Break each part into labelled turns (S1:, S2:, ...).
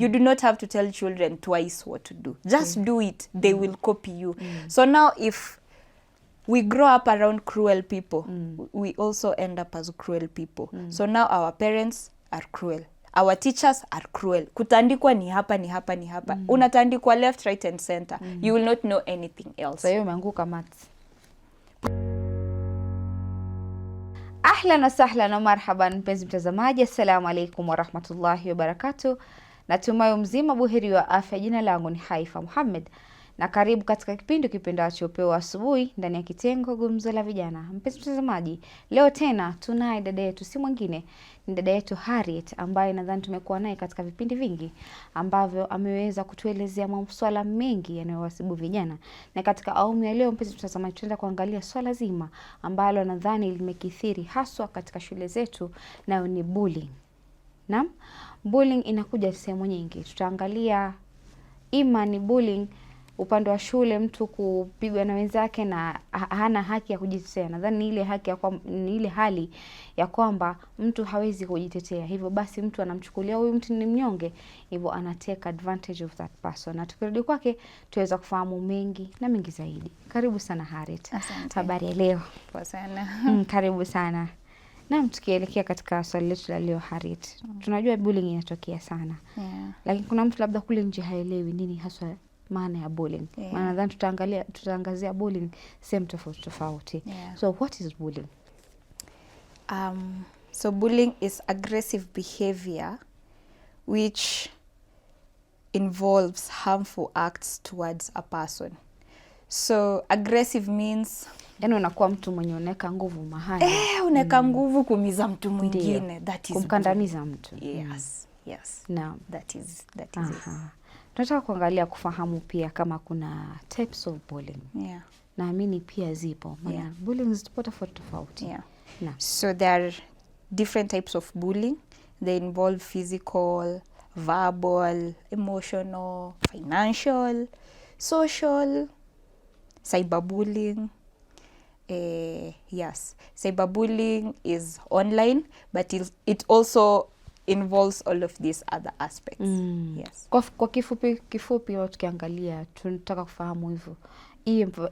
S1: You do not have to tell children twice what to do. Just do it. They will copy you. So now if we grow up around cruel people, we also end up as cruel people. So now our parents are cruel. Our teachers are cruel. Kutandikwa ni hapa, ni hapa, ni hapa. Unatandikwa left, right and center. You will not know anything else.
S2: So hiyo umeanguka maths. Ahlan wa sahlan na marhaban mpenzi mtazamaji. Assalamu alaikum wa rahmatullahi wa barakatuh. Natumai mzima buheri wa afya. Jina langu ni Haifa Muhammad. Na karibu katika kipindi kipendacho Upeo Asubuhi ndani ya kitengo Gumzo la Vijana. Mpenzi mtazamaji, leo tena tunaye dada yetu, si mwingine ni dada yetu Harriet, ambaye nadhani tumekuwa naye katika vipindi vingi ambavyo ameweza kutuelezea masuala mengi yanayowasibu vijana. Na katika awamu ya leo, mpenzi mtazamaji, tutaenda kuangalia swala zima ambalo nadhani limekithiri haswa katika shule zetu, nayo ni bullying. Naam, bullying inakuja sehemu nyingi. Tutaangalia ima ni bullying upande wa shule, mtu kupigwa na wenzake na hana haki ya kujitetea. Nadhani ni ile haki ni ile hali ya kwamba mtu hawezi kujitetea. Hivyo basi mtu anamchukulia huyu mtu ni mnyonge, hivyo ana take advantage of that person. Na tukirudi kwake tuweza kufahamu mengi na mengi zaidi. Karibu sana Harriet.
S1: Asante.
S2: Habari ya leo?
S1: Poa sana.
S2: Karibu sana. Naam, tukielekea katika swali letu la leo Harriet. Tunajua bullying inatokea sana. Lakini kuna mtu labda kule nje haelewi nini haswa maana ya bullying. Maana nadhani tutaangazia bullying sehemu tofauti. So what is bullying?
S1: So bullying is aggressive behavior which involves harmful acts towards a person. So aggressive means
S2: yani unakuwa mtu mwenye unaweka nguvu mahali.
S1: Unaweka nguvu kumiza mtu mwingine. That is
S2: kumkandamiza mtu.
S1: Yes.
S2: Now
S1: that is it.
S2: Tunataka kuangalia kufahamu pia kama kuna types of bullying. Naamini pia zipo. Maana bullying zipo tofauti.
S1: So there are different types of bullying. They involve physical, verbal, emotional, financial, social, cyberbullying. Cyberbullying is online, but it also involves all of these other aspects.
S2: Kwa kifupi tukiangalia tunataka kufahamu hivyo.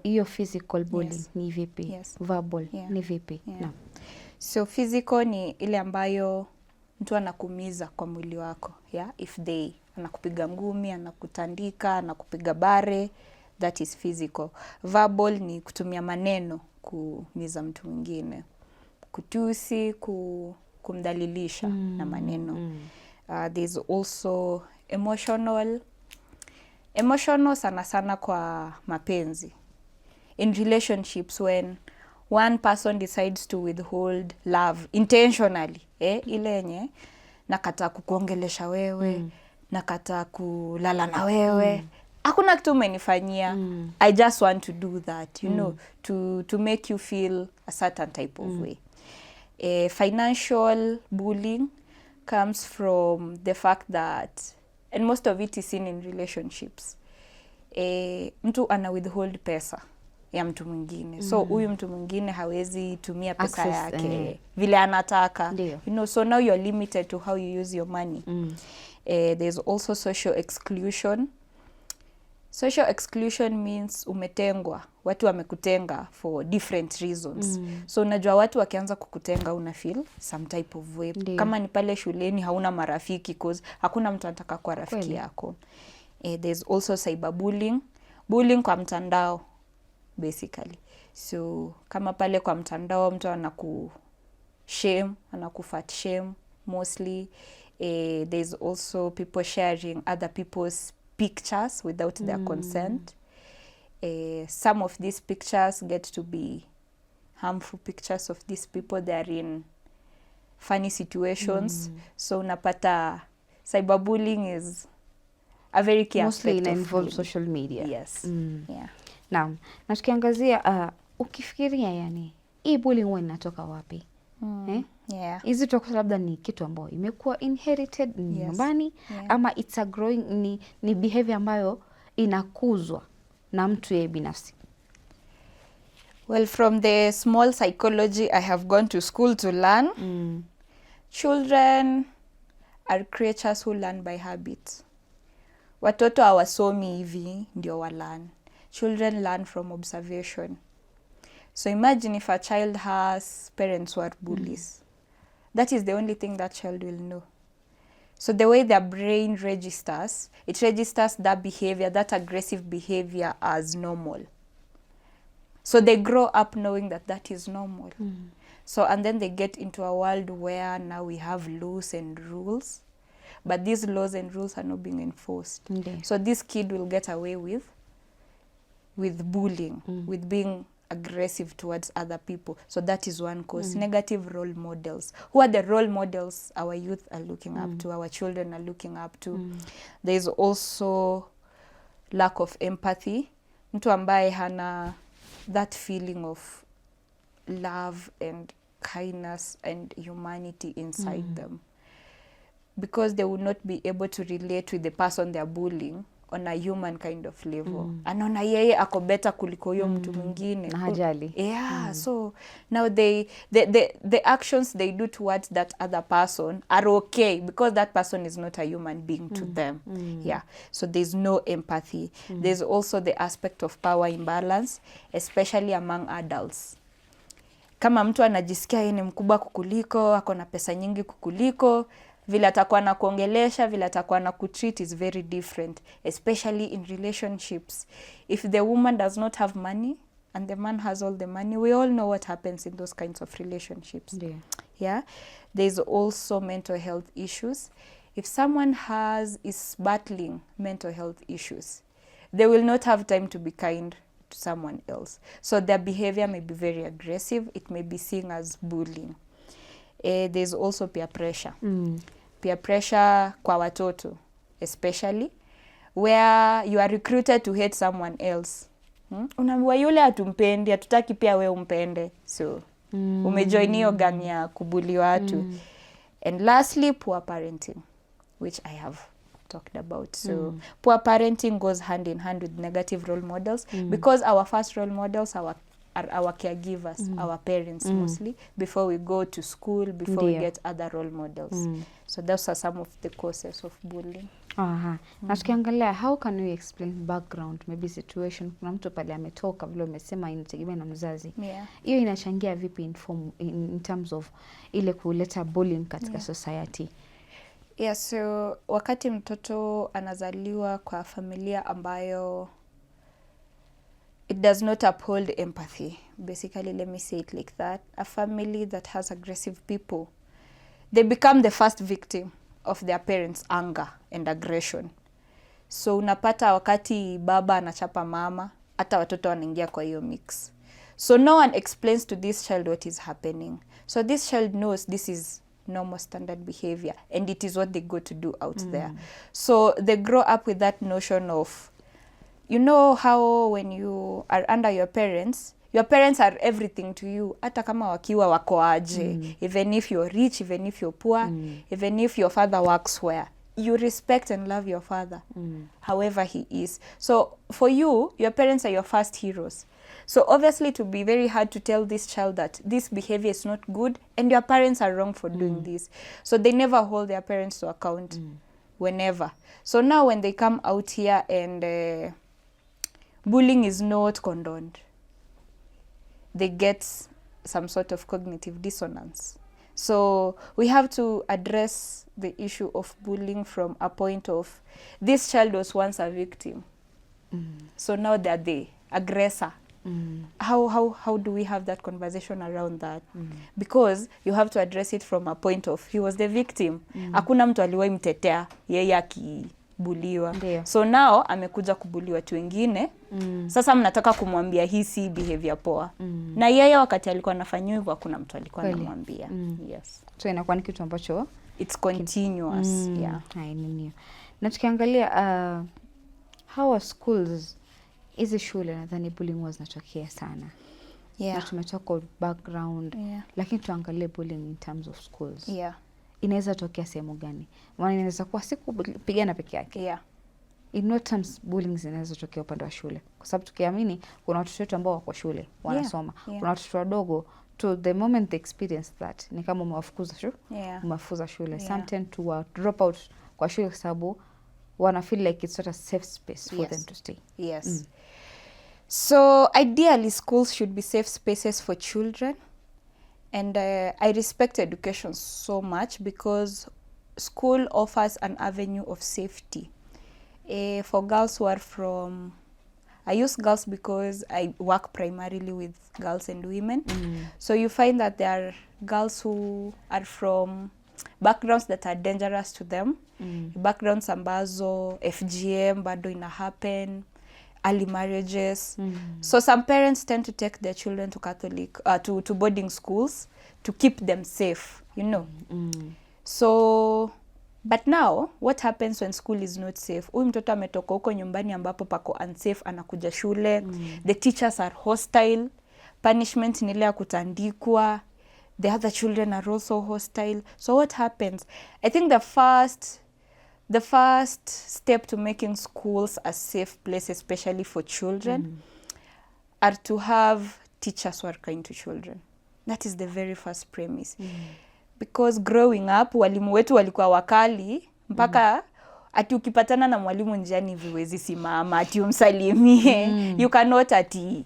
S2: Hiyo physical bullying ni vipi? Verbal ni vipi?
S1: So physical ni ile ambayo mtu anakumiza kwa mwili wako. If they anakupiga ngumi, anakutandika, anakupiga bare, that is physical. Verbal ni kutumia maneno kumiza mtu mwingine. Kutusi, kumdhalilisha na maneno. There's also emotional sana kwa mapenzi. In relationships, when one person decides to withhold love intentionally, ile yenye nakata kukuongelesha wewe, nakata kulala na wewe, hakuna kitu umenifanyia, I just want to do that, you know, to make you feel a certain type of way. Financial bullying comes from the fact that, and most of it is seen in relationships, mtu ana withhold pesa ya mtu mwingine. So huyu mtu mwingine hawezi tumia pesa yake vile anataka. You know, so now you're limited to how you use your money. There's also social exclusion. Social exclusion means umetengwa. Watu wamekutenga for different reasons. So unajua watu wakianza kukutenga una feel some type of way. Kama ni pale shuleni hauna marafiki cause hakuna mtu anataka kuwa rafiki yako. There's also cyberbullying. Bullying kwa mtandao basically. So kama pale kwa mtandao mtu anakufat shame mostly. There's also people sharing other people's pictures without their consent. Some of these pictures get to be harmful pictures of these people. They are in funny situations. So unapata cyberbullying is a very key aspect
S2: mostly involves social media. Naam. Na tukiangazia ukifikiria yani hii bullying huwa inatoka wapi? Hizi toka labda ni kitu ambayo imekuwa inherited nyumbani, ama it's a growing ni behavior ambayo inakuzwa na mtu yeye binafsi.
S1: Well, from the small psychology I have gone to school to learn, children are creatures who learn by habit. watoto hawasomi hivi ndio learn. Children learn from observation. So imagine if a child has parents who are bullies. That is the only thing that child will know. So the way their brain registers, it registers that behavior, that aggressive behavior as normal. So they grow up knowing that that is normal. So, and then they get into a world where now we have laws and rules, but these laws and rules are not being enforced. So this kid will get away with bullying, with being aggressive towards other people. So that is one cause. Negative role models. Who are the role models our youth are looking up to, our children are looking up to? There is also lack of empathy. Mtu ambaye hana that feeling of love and kindness and humanity inside them, because they will not be able to relate with the person they are bullying on a human kind of level. Anaona yeye ako better kuliko huyo mtu mwingine.
S2: Na hajali.
S1: Yeah, so now the actions they do towards that other person are okay because that person is not a human being to them. Yeah, so there's no empathy. There's also the aspect of power imbalance, especially among adults. Kama mtu anajisikia yeye ni mkubwa kukuliko, ako na pesa nyingi kukuliko, vile atakuwa na kuongelesha, vile atakuwa na kutreat is very different, especially in relationships. If the woman does not have money and the man has all the money, we all know what happens in those kinds of relationships. Yeah. There's also mental health issues. If someone is battling mental health issues, they will not have time to be kind to someone else. So their behavior may be very aggressive. It may be seen as bullying. There's also peer pressure. Peer pressure kwa watoto, especially, where you are recruited to hate someone else. Unaambiwa yule hatumpendi, hatutaki pia we umpende. So, umejoin hiyo gang ya kubuli watu. And lastly, poor parenting, which I have talked about. So, poor parenting goes hand in hand with negative role models, because our first role models are our caregivers, our parents mostly, before we go to school, before we get other role models. So those are some of the causes of bullying.
S2: Na tukiangalia, how can we explain background, maybe situation, kuna mtu pale ametoka vile umesema inategemea na mzazi. Hiyo inachangia vipi in terms of ile kuleta bullying katika society?
S1: Yeah, so wakati mtoto anazaliwa kwa familia ambayo it does not uphold empathy. Basically, let me say it like that. A family that has aggressive people, they become the first victim of their parents' anger and aggression. So unapata wakati baba anachapa mama, hata watoto wanaingia kwa hiyo mix. So no one explains to this child what is happening. So this child knows this is normal standard behavior and it is what they go to do out there. So they grow up with that notion of, you know how when you are under your parents are everything to you. Hata kama wakiwa wako aje. Even if you're rich, even if you're poor, even if your father works where, you respect and love your father, however he is. So for you, your parents are your first heroes. So obviously it will be very hard to tell this child that this behavior is not good and your parents are wrong for doing this. So they never hold their parents to account whenever. So now when they come out here and bullying is not condoned, they get some sort of cognitive dissonance. So we have to address the issue of bullying from a point of, this child was once a victim. So now they're the aggressor. How do we have that conversation around that? Because you have to address it from a point of, he was the victim. Hakuna mtu aliwahi mtetea yeye akibuliwa. So now amekuja kubuliwa watu wengine. Sasa mnataka kumwambia hii si behavior poa. Na yeye wakati alikuwa anafanywa hivyo hakuna mtu alikuwa anamwambia. Yes.
S2: So inakuwa ni kitu ambacho
S1: it's continuous. Yeah.
S2: Nini. Na tukiangalia how are schools, hizi shule nadhani bullying was zinatokea sana. Na tumetoka background. Lakini tuangalie bullying in terms of schools. Inaweza tokea sehemu gani? Maana inaweza kuwa siku pigana peke yake. In what terms bullying zinaweza tokea upande wa shule? Kwa sababu tukiamini kuna watoto wetu ambao wako shule wanasoma. Kuna watoto wadogo, to the moment they experience that, ni kama umewafukuza shule. Umewafukuza shule. Sometimes to drop out kwa shule kwa sababu wana feel like it's not a safe space for
S1: Yes.
S2: them to stay.
S1: Yes. So ideally, schools should be safe spaces for children. And I respect education so much because school offers an avenue of safety. For girls who are from... I use girls because I work primarily with girls and women. So you find that there are girls who are from backgrounds that are dangerous to them. Backgrounds ambazo FGM bado ina happen, early marriages. So some parents tend to take their children to Catholic, to boarding schools to keep them safe, you know. So, but now, what happens when school is not safe? Huyu mtoto ametoka huko nyumbani ambapo pako unsafe, anakuja shule. The teachers are hostile. Punishment ni ile ya kutandikwa. The other children are also hostile. So what happens? I think the first step to making schools a safe place, especially for children, are to have teachers who are kind to children. That is the very first premise. Because growing up, walimu wetu walikuwa wakali, mpaka ati ukipatana na mwalimu njiani viwezi simama, ati umsalimie. You cannot ati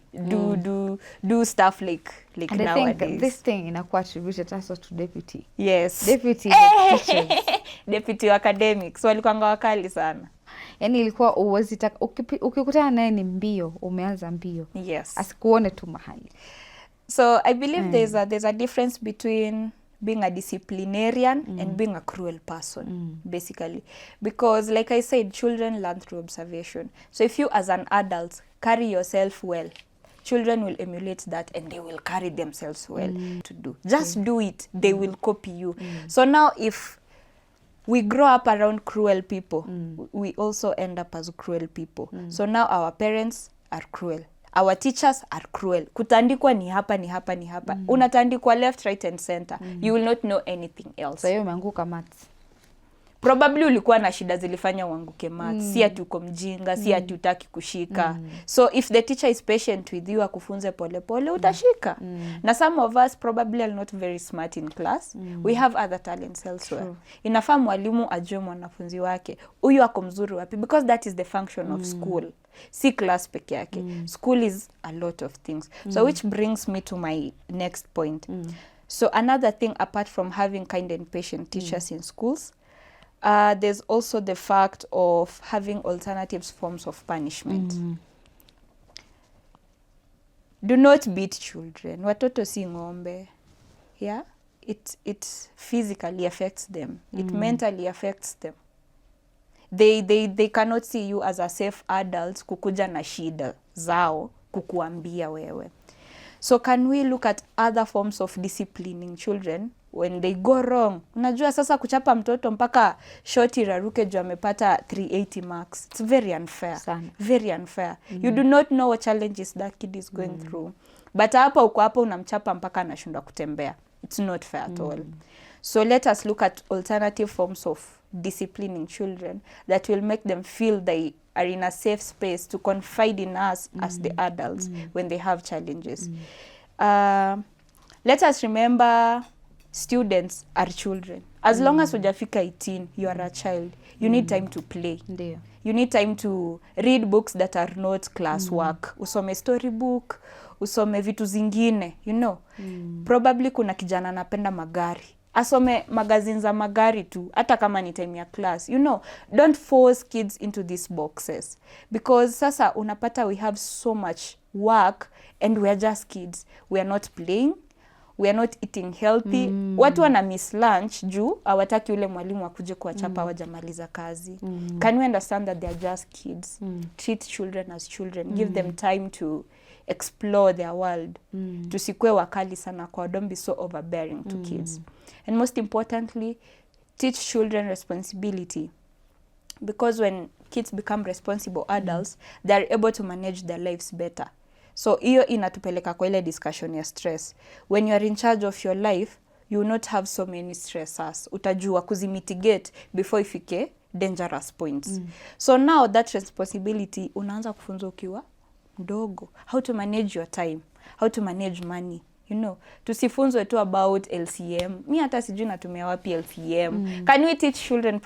S1: do stuff like
S2: And
S1: nowadays.
S2: I think this thing inakuwa attributed also to deputy.
S1: Yes.
S2: Deputy teachers.
S1: Deputy academics walikuwa wakali sana.
S2: Yani ilikuwa uwezi ukikutana naye ni mbio, umeanza mbio.
S1: Yes.
S2: Asikuone tu mahali.
S1: So I believe there's a difference between being a disciplinarian and being a cruel person, basically. Because like I said, children learn through observation. So if you as an adult carry yourself well, children will emulate that and they will carry themselves well to do. Just do it. They will copy you. So now if we grow up around cruel people, we also end up as cruel people. So now our parents are cruel. Our teachers are cruel. Kutandikwa ni hapa, ni hapa, ni hapa. Unatandikwa left, right and center. You will not know anything else.
S2: So hiyo umeanguka maths.
S1: Probably ulikuwa na shida zilifanya uanguke maths. Si ati uko mjinga, si ati utaki kushika. So if the teacher is patient with you, akufunze pole pole, utashika. Na some of us probably are not very smart in class. We have other talents elsewhere. Inafaa mwalimu ajue mwanafunzi wake, huyu ako mzuri wapi, because that is the function of school. Si class peke yake. School is a lot of things. So which brings me to my next point. So another thing apart from having kind and patient teachers in schools, there's also the fact of having alternative forms of punishment. Do not beat children. Watoto si ng'ombe. Yeah? It physically affects them. It mentally affects them. They cannot see you as a safe adult kukuja na shida zao kukuambia wewe. So can we look at other forms of disciplining children when they go wrong? Unajua sasa kuchapa mtoto mpaka shoti raruke juu amepata 380 marks. It's very unfair.
S2: Sana.
S1: Very unfair. You do not know what challenges that kid is going through. But hapa uko hapa unamchapa mpaka anashindwa kutembea. It's not fair at all. So let us look at alternative forms of disciplining children that will make them feel they are in a safe space to confide in us as the adults when they have challenges. Let us remember students are children. As long as hujafika 18, you are a child. You need time to play.
S2: Ndio.
S1: You need time to read books that are not classwork. Usome storybook, usome vitu zingine, you know. Probably kuna kijana anapenda magari. Asome magazine za magari tu, hata kama ni time ya class. You know, don't force kids into these boxes. Because sasa unapata we have so much work and we are just kids. We are not playing. We are not eating healthy. Watu wana miss lunch juu hawataki ule mwalimu akuje kuwachapa wajamaliza kazi. Can we understand that they are just kids? Treat children as children. Give them time to explore their world. Tusikue wakali sana kwa, don't be so overbearing to kids. And most importantly, teach children responsibility. Because when kids become responsible adults, they are able to manage their lives better. So hiyo inatupeleka kwa ile discussion ya stress. When you are in charge of your life, you will not have so many stressors. Utajua kuzimitigate before ifike dangerous points. So now that responsibility unaanza kufunza ukiwa mdogo. How to manage your time, how to manage money, You know, tusifunzwe tu about LCM. Mi hata sijui natumia wapi LCM. Can we teach children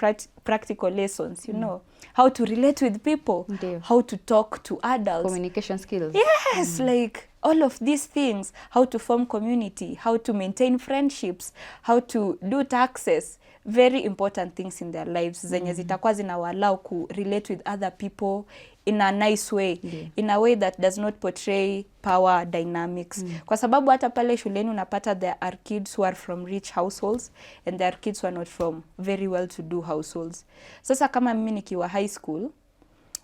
S1: practical lessons, you know? How to relate with people, how to talk to adults.
S2: Communication skills.
S1: Yes, like all of these things. How to form community, how to maintain friendships, how to do taxes. Very important things in their lives. Zenye zitakuwa zinawallow ku relate with other people in a nice way, in a way that does not portray power dynamics. Kwa sababu hata pale shuleni unapata there are kids who are from rich households and there are kids who are not from very well-to-do households. Sasa kama mimi nikiwa high school,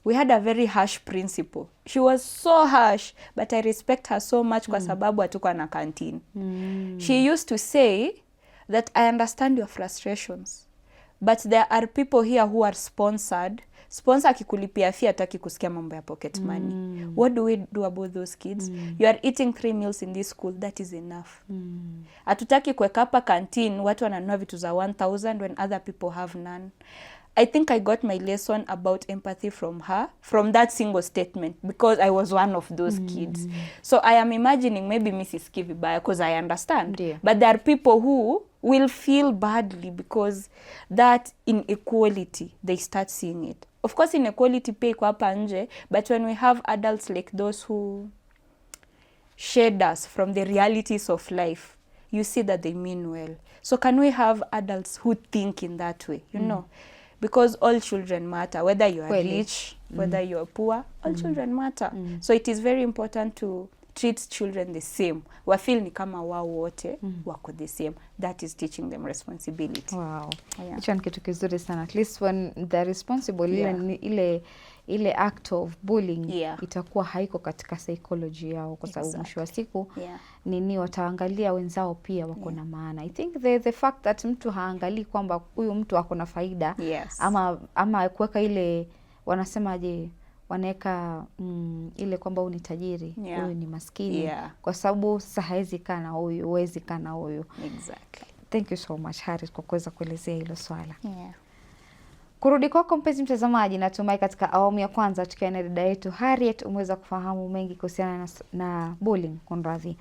S1: we had a very harsh principal. She was so harsh, but I respect her so much kwa sababu hatukuwa na canteen. She used to say that I understand your frustrations, but there are people here who are sponsored. Sponsor akikulipia fee hataki kusikia mambo ya pocket money. What do we do about those kids? You are eating 3 meals in this school, that is enough. Hatutaki kuweka hapa canteen watu wananunua vitu za 1000 when other people have none. I think I got my lesson about empathy from her, from that single statement, because I was one of those kids. So I am imagining maybe Mrs. Kivibaya, because I understand. But there are people who will feel badly because that inequality, they start seeing it. Of course, inequality pay kwa hapa nje, but when we have adults like those who shade us from the realities of life, you see that they mean well. So can we have adults who think in that way, you know? Because all children matter, whether you are rich, whether you are poor, all children matter. So it is very important to treat children the same. Wafeel ni kama wao wote wako the same. That is teaching them responsibility.
S2: Wow. Hicho ni kitu kizuri sana. At least when they're responsible, ile act of bullying itakuwa haiko katika psychology yao, kwa sababu mwisho wa siku nini wataangalia wenzao pia wako na maana. I think the fact that mtu haangalii kwamba huyu mtu ako na faida, ama kuweka ile wanasemaje, wanaweka ile kwamba huyu ni tajiri, huyu ni maskini, kwa sababu sasa hawezi kana huyu, huwezi kana huyu.
S1: Exactly.
S2: Thank you so much Harris kwa kuweza kuelezea hilo swala. Kurudi kwako mpenzi mtazamaji, natumai katika awamu ya kwanza tukiwa na dada yetu Harriet umeweza kufahamu mengi kuhusiana na bullying, kunradhi.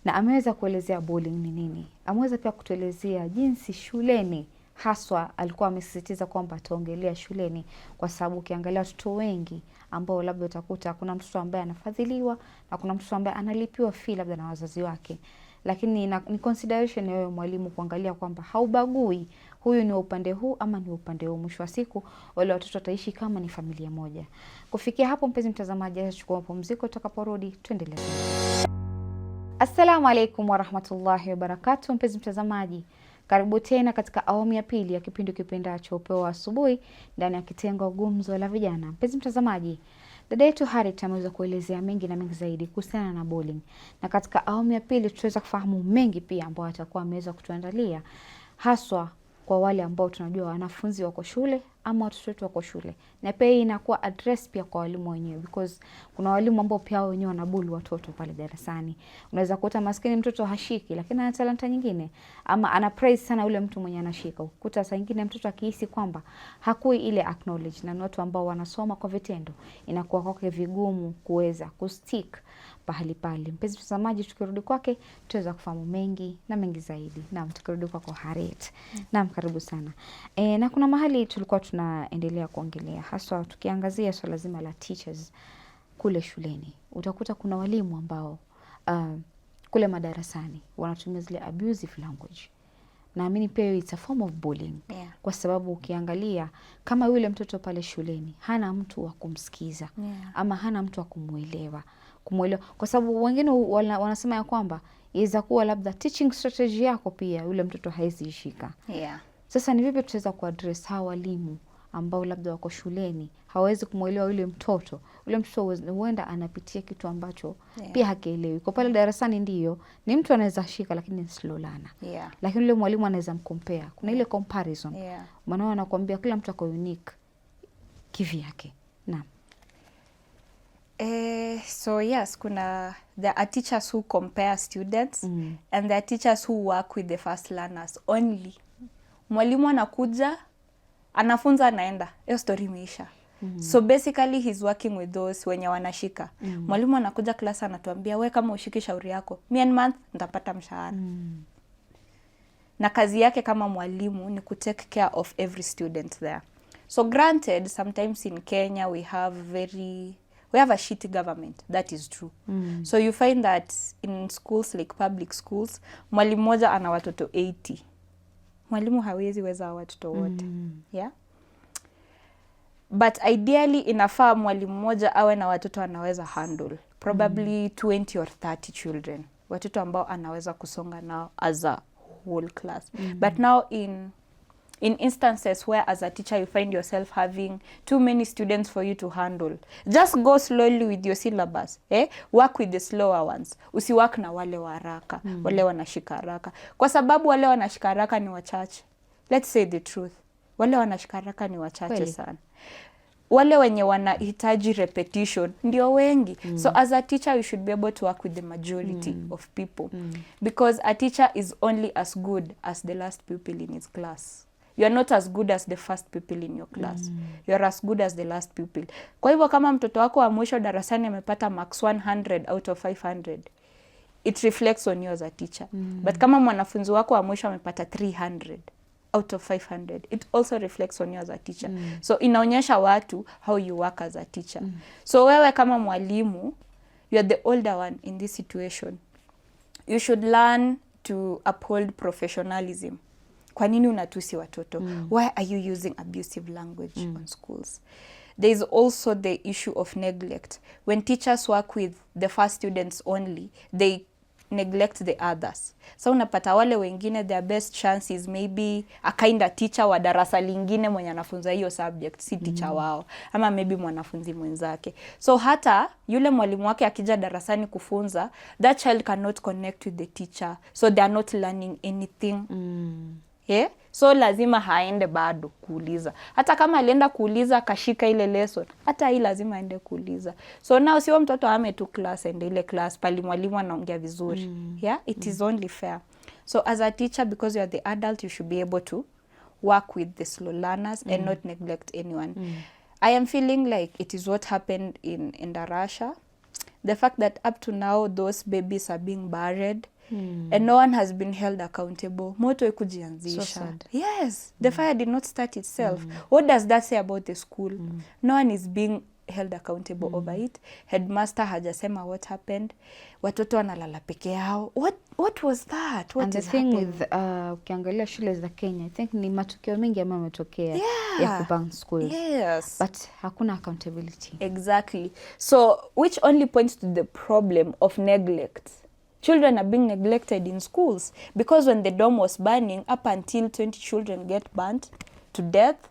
S2: Na ameweza kuelezea bullying ni nini. Ameweza pia kutuelezea jinsi shuleni haswa alikuwa amesisitiza kwamba tuongelea shuleni, kwa sababu ukiangalia watoto wengi ambao labda utakuta kuna mtoto ambaye anafadhiliwa na kuna mtoto ambaye analipiwa fee labda na wazazi wake. Lakini ni consideration ya wewe mwalimu kuangalia kwamba haubagui huyu ni wa upande huu ama ni upande huu. Mwisho wa siku wale watoto wataishi kama ni familia moja. Kufikia hapo mpenzi mtazamaji, achukua mapumziko, tutakaporudi tuendelee. Assalamu alaikum warahmatullahi wabarakatuh. Mpenzi mtazamaji, karibu tena katika awamu ya pili ya kipindi kipendacho Upeo wa Asubuhi ndani ya kitengo Gumzo la Vijana. Mpenzi mtazamaji, dada yetu Harriet ameweza kuelezea mengi na mengi zaidi kuhusiana na bullying. Na katika awamu ya pili tutaweza kufahamu mengi pia ambayo atakuwa ameweza kutuandalia, haswa kwa wale ambao tunajua wanafunzi wako shule ama watoto wetu wako shule. Na pia inakuwa address pia kwa walimu wenyewe, because kuna walimu ambao pia wenyewe wanabuli watoto pale darasani. Unaweza kukuta maskini mtoto hashiki lakini ana talanta nyingine, ama ana praise sana yule mtu mwenye anashika. Ukuta saa nyingine mtoto akihisi kwamba hakui ile acknowledge, na watu ambao wanasoma kwa vitendo inakuwa kwake vigumu kuweza kustick pahali pale. Mpenzi mtazamaji, tukirudi kwake tutaweza kufahamu mengi na mengi zaidi. Naam, tukirudi kwako Harriet. Naam, karibu sana. Na kuna mahali tulikuwa tunaendelea kuongelea, haswa tukiangazia swala zima la teachers kule shuleni. Utakuta kuna walimu ambao kule madarasani wanatumia zile abusive language. Naamini pia it's a form of bullying. Kwa sababu ukiangalia kama yule mtoto pale shuleni hana mtu wa kumsikiza, ama hana mtu wa kumuelewa, kwa sababu wengine wanasema ya kwamba inaweza kuwa labda teaching strategy yako pia yule mtoto haezi ishika. Sasa ni vipi tutaweza kuaddress hawa walimu ambao labda wako shuleni hawezi kumuelewa yule mtoto? Yule mtoto huenda anapitia kitu ambacho pia hakielewi. Kwa pale darasani ndio ni mtu anaweza shika lakini ni slow learner. Lakini yule mwalimu anaweza mcompare. Kuna ile comparison. Maana anakuambia kila mtu ako unique kivyake. Naam.
S1: So yes, there are teachers who compare students and there are teachers who work with the first learners only. Mwalimu anakuja, anafunza, anaenda. Hiyo story imeisha. So basically he's working with those wenye wanashika. Mwalimu anakuja class anatuambia, we kama ushiki shauri yako, me and month nitapata mshahara. Na kazi yake kama mwalimu ni ku take care of every student there. So granted, sometimes in Kenya we have a shitty government. That is true. So you find that in schools like public schools, mwalimu moja ana watoto 80. Mwalimu hawezi weza watoto wote. Yeah? But ideally inafaa mwalimu moja awe na watoto anaweza handle. Probably 20 or 30 children. Watoto ambao anaweza kusonga nao as a whole class. But now in instances where as a teacher you find yourself having too many students for you to handle, just go slowly with your syllabus. Work with the slower ones. Usiwork na wale wa haraka, wale wanashika haraka. Kwa sababu wale wanashika haraka ni wachache. Let's say the truth. Wale wanashika haraka ni wachache sana. Wale wenye wanahitaji repetition ndio wengi. So as a teacher you should be able to work with the majority of people. Because a teacher is only as good as the last pupil in his class. You are not as good as the first pupil in your class. You are as good as the last pupil. Kwa hivyo kama mtoto wako wa mwisho darasani amepata max 100 out of 500, it reflects on you as a teacher. But kama mwanafunzi wako wa mwisho amepata 300 out of 500, it also reflects on you as a teacher. So inaonyesha watu how you work as a teacher. So wewe kama mwalimu, you are the older one in this situation. You should learn to uphold professionalism. Kwa nini unatusi watoto? Why are you using abusive language on schools? There is also the issue of neglect. When teachers work with the first students only, they neglect the others. So unapata wale wengine, their best chance is maybe a kind of teacher wa darasa lingine mwenye anafunza hiyo subject, si teacher wao. Ama maybe mwanafunzi mwenzake. So hata yule mwalimu wake akija darasani kufunza, that child cannot connect with the teacher. So they are not learning anything. Yeah? So lazima haende bado kuuliza. Hata kama alienda kuuliza akashika ile lesson, hata hii lazima aende kuuliza. So now sio mtoto ame tu class ende ile class pali mwalimu anaongea vizuri. Yeah? It is only fair. So as a teacher, because you are the adult, you should be able to work with the slow learners and not neglect anyone. I am feeling like it is what happened in Darasha. The fact that up to now those babies are being buried. And no one has been held accountable. Moto ikujianzisha. So sad. Yes, the fire did not start itself. What does that say about the school? No one is being held accountable over it. Headmaster hajasema what happened. Watoto wanalala peke yao. What was that? What
S2: and
S1: is
S2: the thing
S1: happening?
S2: with ukiangalia shule za Kenya, I think ni matukio mengi ambayo yametokea ya kubang schools.
S1: Yes.
S2: But hakuna accountability.
S1: Exactly. So which only points to the problem of neglect. Children are being neglected in schools because when the dome was burning, up until 20 children get burnt to death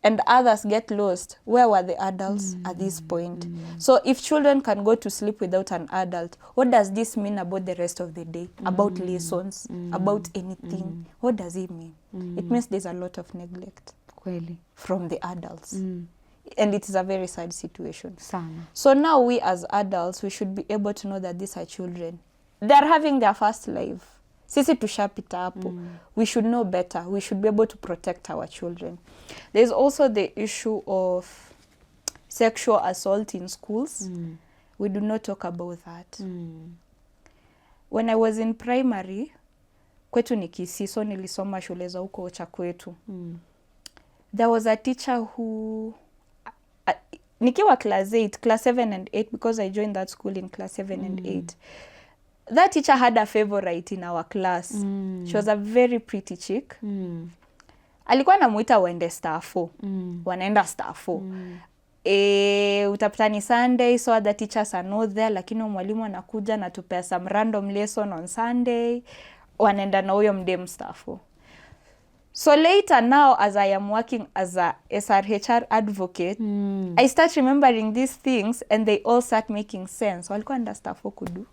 S1: and others get lost. Where were the adults at this point? So if children can go to sleep without an adult, what does this mean about the rest of the day? About lessons? About anything? What does it mean? It means there's a lot of neglect
S2: Kweli.
S1: from the adults. And it is a very sad situation.
S2: Sana.
S1: So now we as adults, we should be able to know that these are children. They are having their first life. Sisi tushapita hapo. We should know better. We should be able to protect our children. There's also the issue of sexual assault in schools. We do not talk about that. When I was in primary, kwetu ni Kisii, so nilisoma shule za huko cha kwetu. There was a teacher who nikiwa class 8, class 7 and 8, because I joined that school in class 7 and 8. That teacher had a favorite in our class. She was a very pretty chick. Alikuwa anamuita waende star 4. Wanaenda star 4. Utapata ni Sunday, so other teachers are not there, lakini mwalimu anakuja na tupea some random lesson on Sunday. Wanaenda na huyo mdem star 4. So later now, as I am working as a SRHR advocate, I start remembering these things and they all start making sense. Walikuwa anda star 4 kudu.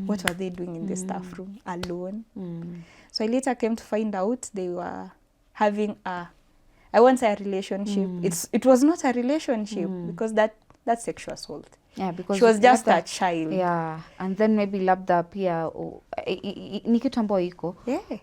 S1: What were they doing in the staff room alone? So I later came to find out they were having I won't say a relationship. It was not a relationship because that's sexual assault.
S2: Yeah, because
S1: she was just a child.
S2: Yeah, and then maybe labda pia ni kitu ambayo iko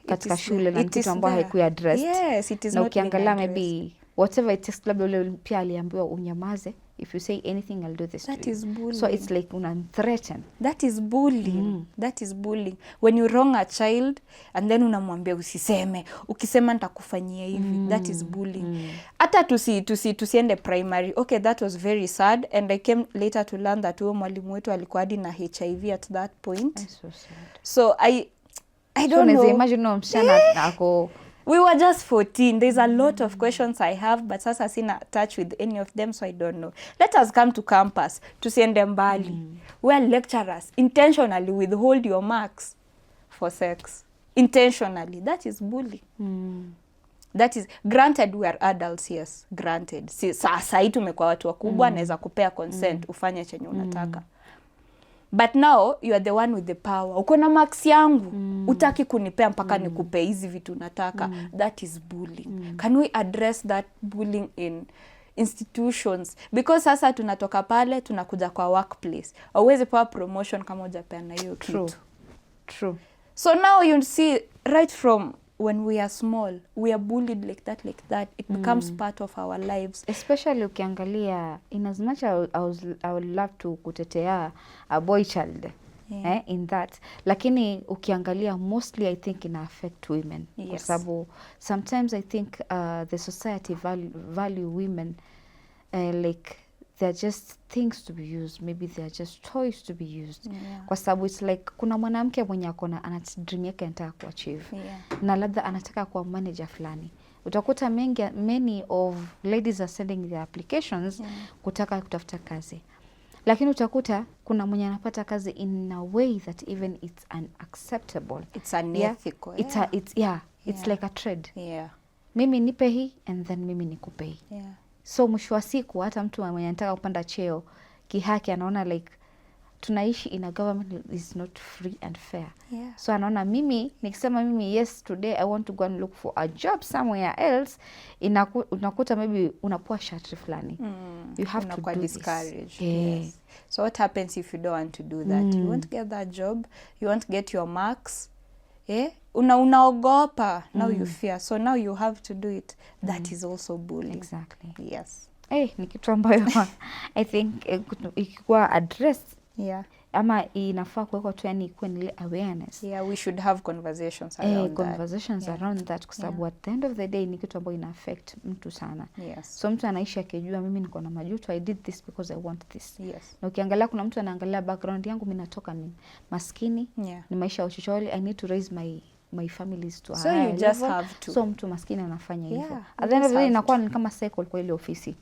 S2: katika shule na kitu ambayo haikuwa addressed.
S1: Yes, it is
S2: na
S1: not
S2: ukiangalia maybe whatever it takes. Labda ule pia aliambiwa unyamaze, if you say anything I'll do this
S1: That
S2: to you.
S1: is bullying.
S2: So it's like unamthreaten.
S1: That is bullying. That is bullying. When you wrong a child and then unamwambia usiseme, ukisema nitakufanyia hivi. That is bullying. Hata tusiende primary. Okay, that was very sad, and I came later to learn that huyo mwalimu wetu alikuwa hadi na HIV at that point.
S2: That's so sad.
S1: So I don't know.
S2: Imagine no msichana ako.
S1: We were just 14. There's a lot of questions I have, but sasa sina touch with any of them, so I don't know. Let us come to campus, tusiende mbali, where lecturers intentionally withhold your marks for sex. Intentionally. That is bullying. That is, granted we are adults, yes, granted. Sasa hii tumekuwa watu wakubwa, naweza kupea consent, ufanye chenye unataka. But now you are the one with the power. Uko na marks yangu, utaki kunipea mpaka nikupe hizi vitu nataka. That is bullying. Can we address that bullying in institutions? Because sasa tunatoka pale tunakuja kwa workplace. Hauwezi pewa promotion kama hujapeana hiyo kitu.
S2: True.
S1: So now you see, right from when we are small, we are bullied like that. It becomes part of our lives.
S2: Especially ukiangalia, in as much I would love to kutetea a boy child, in that. Lakini ukiangalia, mostly I think ina affect women.
S1: Yes.
S2: Kwa sababu sometimes I think the society value women like they're just things to be used. Maybe they're just toys to be used.
S1: Yeah.
S2: Kwa sababu it's like kuna mwanamke mwenye akona ana dream yake anataka kuachieve. Na labda anataka kuwa manager fulani. Utakuta many of ladies are sending their applications kutaka kutafuta kazi. Lakini utakuta kuna mwenye anapata kazi in a way that even it's unacceptable.
S1: It's unethical.
S2: It's like a trade.
S1: Mimi
S2: nipe hii and then mimi nikupe hii. So mwisho wa siku hata mtu mwenye anataka kupanda cheo kihaki anaona like tunaishi in a government is not free and fair. So anaona nikisema yes, today I want to go and look for a job somewhere else, unakuta maybe unapoa shati fulani. You have to do
S1: discouraged.
S2: This. Yes.
S1: So what happens if you don't want to do that? You won't get that job, you won't get your marks. Unaogopa. Now you fear. So now you have to do it. That is also bullying.
S2: Exactly.
S1: Yes.
S2: Ni kitu ambayo I think ikikuwa address. Ama inafaa kuwekwa tu, yani ikuwe ile awareness.
S1: We should have conversations around
S2: around that kwa sababu at the end of the day ni kitu ambayo ina affect mtu sana. So mtu anaishi akijua mimi niko na majuto, I did this because I want this. Na ukiangalia kuna mtu anaangalia background yangu, mimi natoka ni maskini, ni maisha ya uchochole, I need to raise my families to a higher level.
S1: So you just have to.
S2: So mtu maskini anafanya hivyo. At the end of the day inakuwa ni kama cycle kwa ile ofisi.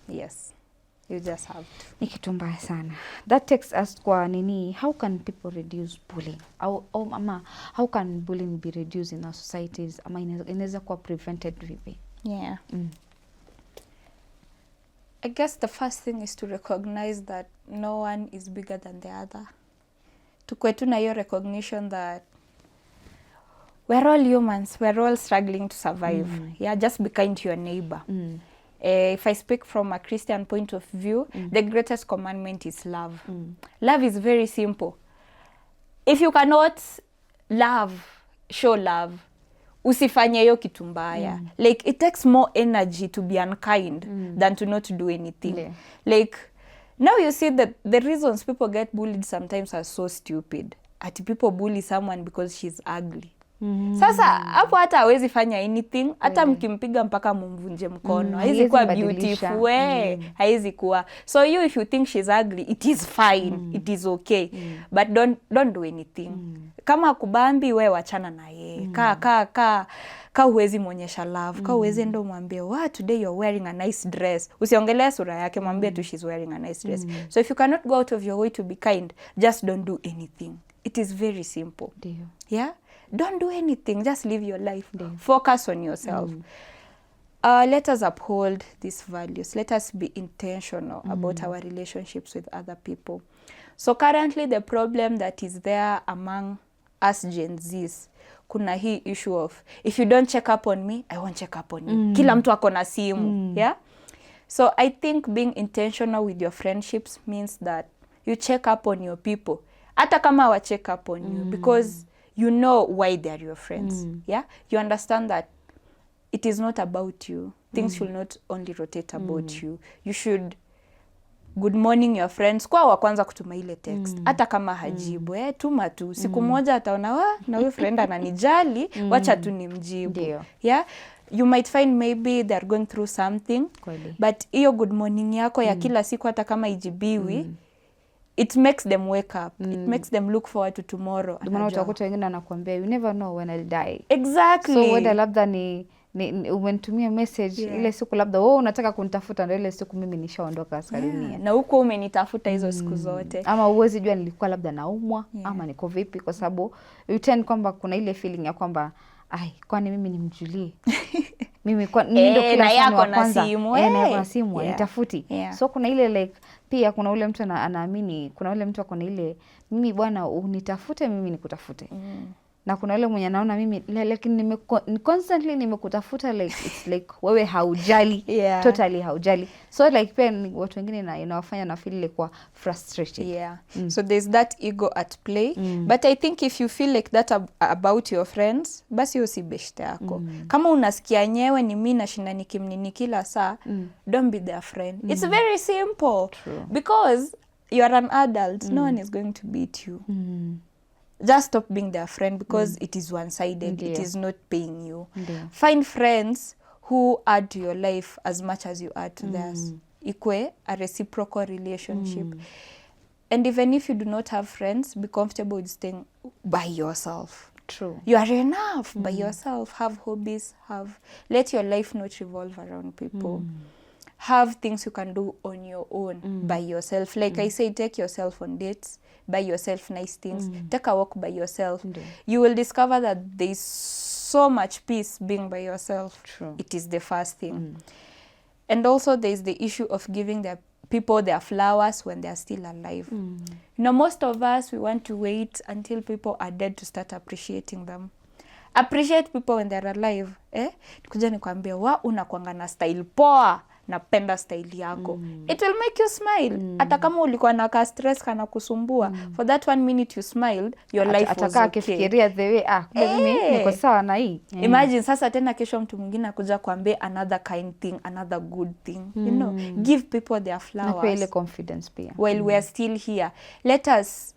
S1: You just have to.
S2: Ni kitu mbaya sana. That takes us kwa nini, how can people reduce bullying? Ama how can bullying be reduced in our societies? Ama inaweza kuwa prevented vipi?
S1: I guess the first thing is to recognize that no one is bigger than the other. Tukwe tu na hiyo recognition that we're all humans, we're all struggling to survive. Just be kind to your neighbor. If I speak from a Christian point of view, the greatest commandment is love. Love is very simple. If you cannot show love, usifanye hiyo kitu mbaya. Like it takes more energy to be unkind than to not do anything. Like now you see that the reasons people get bullied sometimes are so stupid. People bully someone because she's ugly. Sasa hapo hata hawezi fanya anything, hata mkimpiga mpaka mumvunje mkono. Haizi kuwa beautiful, haizi kuwa. So if you think she's ugly, it is fine, it is okay. But don't do anything. Kama kubambi we wachana na yeye. Ka huwezi muonyesha love, ka huwezi ndo mwambie, today you're wearing a nice dress. Usiongelee sura yake, mwambie tu she's wearing a nice dress. So if you cannot go out of your way to be kind, just don't do anything. It is very simple. Don't do anything, just live your life. Focus on yourself. Let us uphold these values. Let us be intentional about our relationships with other people. So currently the problem that is there among us Gen Zs, kuna hii issue of, if you don't check up on me, I won't check up on you. Kila mtu ako na simu. So I think being intentional with your friendships means that you check up on your people. Hata kama wa check up on you, because you know why they are your friends. You understand that it is not about you. things should not only rotate about you. You should good morning your friends, kwa wa kwanza kutuma ile text. Hata kama hajibu, tuma tu. Siku moja ataona na huyu friend ananijali, wacha tu nimjibu. Yeah. You might find maybe they're going through something. But hiyo good morning yako ya kila siku hata kama ijibiwi, it makes them wake up. It makes them look forward to tomorrow.
S2: Ndio maana utakuta wengine anakuambia you never know when I'll die.
S1: Exactly.
S2: So whether labda ni umenitumia message ile siku labda wewe unataka kunitafuta ndio ile siku mimi nishaondoka katika dunia.
S1: Na huko umenitafuta hizo siku zote.
S2: Ama uwezi jua nilikuwa labda naumwa ama niko vipi, kwa sababu you tend kwamba kuna ile feeling ya kwamba kwani mimi nimjulie. Mimi kwa ndio kila
S1: yako na simu
S2: na simu nitafuti. So kuna ile like pia kuna ule mtu anaamini, kuna ule mtu akona ile mimi bwana unitafute mimi nikutafute. Na kuna yule mwenye anaona mimi lakini constantly nimekutafuta, like it's like wewe haujali. Totally haujali. So like pia watu wengine inawafanya na feel like kwa frustrated.
S1: So there's that ego at play. But I think if you feel like that about your friends, basi usi beshte yako. Kama unasikia nyewe ni mimi nashinda nikimnini kila saa, don't be their friend. It's very simple.
S2: True.
S1: Because you are an adult, no one is going to beat you. Just stop being their friend because it is one-sided. It is not paying you. Find friends who add to your life as much as you add to theirs. Ikwe a reciprocal relationship. And even if you do not have friends, be comfortable with staying by yourself.
S2: True.
S1: You are enough by yourself. Have hobbies. Let your life not revolve around people. Have things you can do on your own by yourself. Like I say, take yourself on dates. Buy yourself nice things. Take a walk by yourself. You will discover that there is so much peace being by yourself.
S2: True.
S1: It is the first thing. And also there is the issue of giving their people their flowers when they are still alive. You know, most of us, we want to wait until people are dead to start appreciating them. Appreciate people when they're alive. Kuja nikwambia unakuanga na style poa. Napenda style yako. It will make you smile. Hata kama ulikuwa na ka stress kana kusumbua, for that 1 minute you smiled, your life was okay.
S2: Ataka kifikiria the way mimi niko sawa na hii.
S1: Imagine sasa tena kesho mtu mwingine akuja kuambia another kind thing, another good thing. You know, give people their flowers.
S2: Na ile confidence pia.
S1: While we are still here. Let us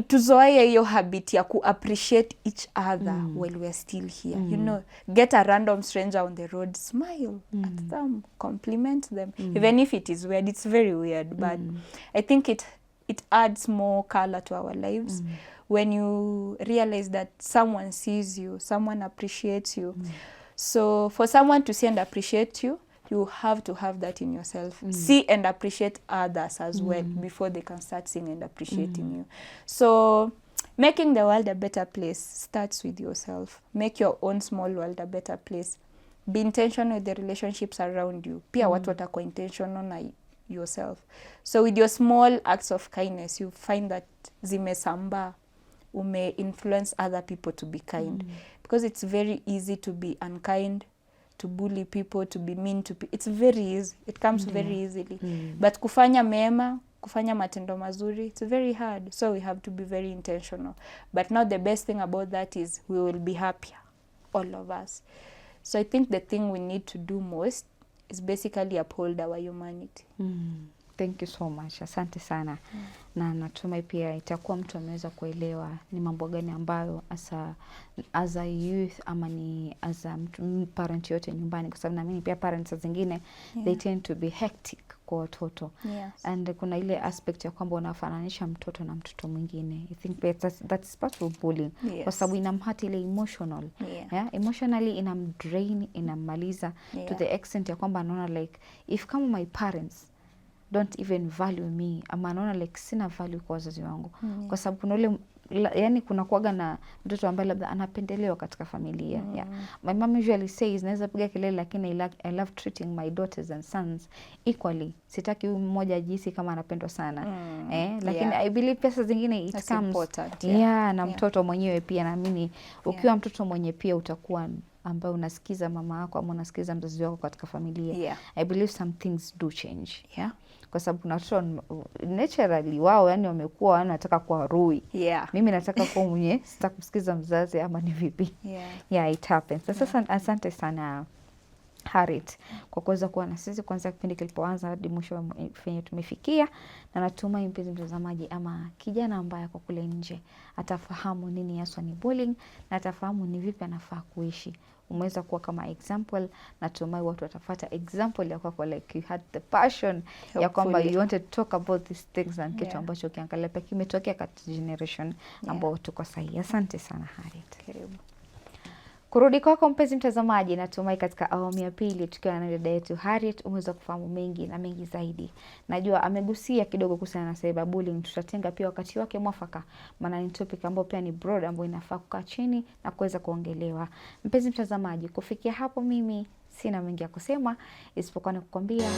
S1: tuzoea hiyo habit ya ku-appreciate each other while we are still here. You know, get a random stranger on the road, smile at them, compliment them. Even if it is weird, it's very weird, but I think it adds more color to our lives when you realize that someone sees you, someone appreciates you. So for someone to see and appreciate you, you have to have that in yourself. See and appreciate others as well before they can start seeing and appreciating you. So making the world a better place starts with yourself. Make your own small world a better place. Be intentional with the relationships around you. Pia watu watakuwa intentional na yourself. So with your small acts of kindness, you find that zimesamba. Ume influence other people to be kind. Because it's very easy to be unkind, to bully people, to be mean to people. It's very easy. It comes very easily. But kufanya mema, kufanya matendo mazuri, it's very hard. So we have to be very intentional. But now the best thing about that is we will be happier, all of us. So I think the thing we need to do most is basically uphold our humanity.
S2: Thank you so much. Asante sana. Na natumai pia itakuwa mtu ameweza kuelewa ni mambo gani ambayo as a youth ama ni as a parent yote nyumbani, kwa sababu naamini pia parents zingine they tend to be hectic kwa watoto. And kuna ile aspect ya kwamba unafananisha mtoto na mtoto mwingine. I think that's part of bullying. Kwa sababu inamhati ile emotional. Emotionally inamdrain, inammaliza to the extent ya kwamba anaona like if kama my parents don't even value me, ama anaona like sina value kwa wazazi wangu. Kwa sababu kuna ule yani kuna kuaga na mtoto ambaye labda anapendelewa katika familia. My mom usually says naweza piga kelele lakini I love treating my daughters and sons equally. Sitaki huyu mmoja ajisi kama anapendwa sana. Lakini I believe pesa zingine it
S1: that's
S2: comes
S1: important.
S2: Na mtoto mwenyewe pia naamini ukiwa mtoto mwenye pia utakuwa ambaye unasikiza mama yako ama unasikiza mzazi wako katika familia. I believe some things do change. Kwa sababu kuna watoto naturally wao yani wamekuwa wanataka kuwa rui. Mimi nataka kuwa mwenye sitakusikiza mzazi ama ni vipi. It happens. Sasa asante sana Harriet kwa kuweza kuwa na sisi kuanzia kipindi kilipoanza hadi mwisho wenye tumefikia, na natumai mpenzi mtazamaji ama kijana ambaye kwa kule nje atafahamu nini haswa ni bullying na atafahamu ni vipi anafaa kuishi. Umeweza kuwa kama example, natumai watu watafuata example ya kwa like you had the passion ya kwamba you wanted to talk about these things, and kitu ambacho ukiangalia pia kimetokea katika generation ambao tuko sahihi. Asante sana Harriet.
S1: Karibu.
S2: Kurudi kwako mpenzi mtazamaji, natumai katika awamu ya pili tukiwa na dada yetu Harriet umeweza kufahamu mengi na mengi zaidi. Najua amegusia kidogo kuhusiana na cyber bullying, tutatenga pia wakati wake mwafaka, maana ni topic ambayo pia ni broad ambayo inafaa kukaa chini na kuweza kuongelewa. Mpenzi mtazamaji, kufikia hapo mimi sina mengi ya kusema isipokuwa ni kukwambia